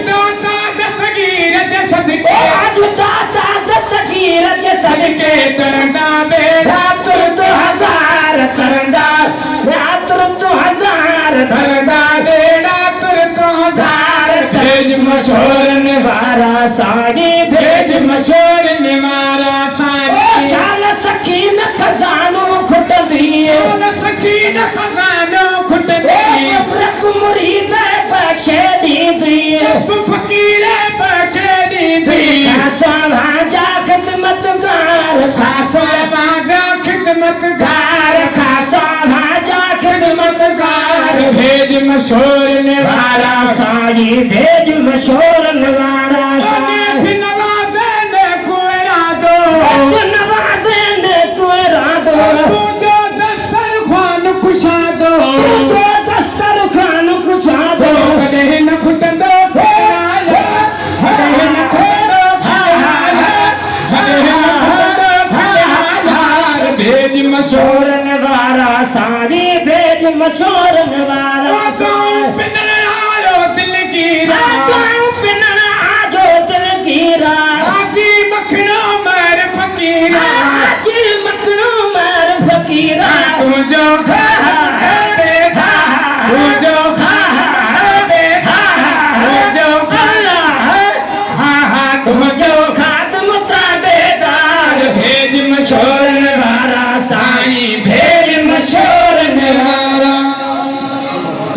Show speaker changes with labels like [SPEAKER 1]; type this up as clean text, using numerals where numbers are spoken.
[SPEAKER 1] दाता दस्तगीर च सदके
[SPEAKER 2] आज दाता दस्तगीर च
[SPEAKER 1] सदके तरंदा बेड़ा
[SPEAKER 2] तुर 2000 तरंदा तुर 2000
[SPEAKER 1] तरंदा बेड़ा तुर 2000 भेज मशहूर
[SPEAKER 2] निवारा साजी
[SPEAKER 1] भेज मशहूर निवारा साजी
[SPEAKER 2] शाल सकीन खजानो खुटदी
[SPEAKER 1] शाल सकीन खजानो खुटदी
[SPEAKER 2] रब मुरीद बख्शे दी
[SPEAKER 1] रब फकीर बख्शे दी
[SPEAKER 2] खासा भाजा खिदमतगार खासा
[SPEAKER 1] भाजा खिदमतगार
[SPEAKER 2] खासा भाजा
[SPEAKER 1] खिदमतगार भेज मशहूर निवारा
[SPEAKER 2] साजी भेज मशहूर निवारा
[SPEAKER 1] साजी नवाज़े ने कोयरा दो
[SPEAKER 2] नवाज़े ने कोयरा दो
[SPEAKER 1] तुझो दस्तरखान खुशा दो
[SPEAKER 2] तुझो दस्तरखान खुशा दो
[SPEAKER 1] कदे न खुटंदो भेराया कदे न खुटंदो भेराया कदे न खुटंदो भेराया भेज मशहूर
[SPEAKER 2] निवारा साजी भेज मशहूर निवारा
[SPEAKER 1] पिनण आयो दिल गिरा
[SPEAKER 2] पिनण आजो दिल गिरा
[SPEAKER 1] आजी मखनो मर फकीरा
[SPEAKER 2] आजी मखनो मर फकीरा
[SPEAKER 1] तुझो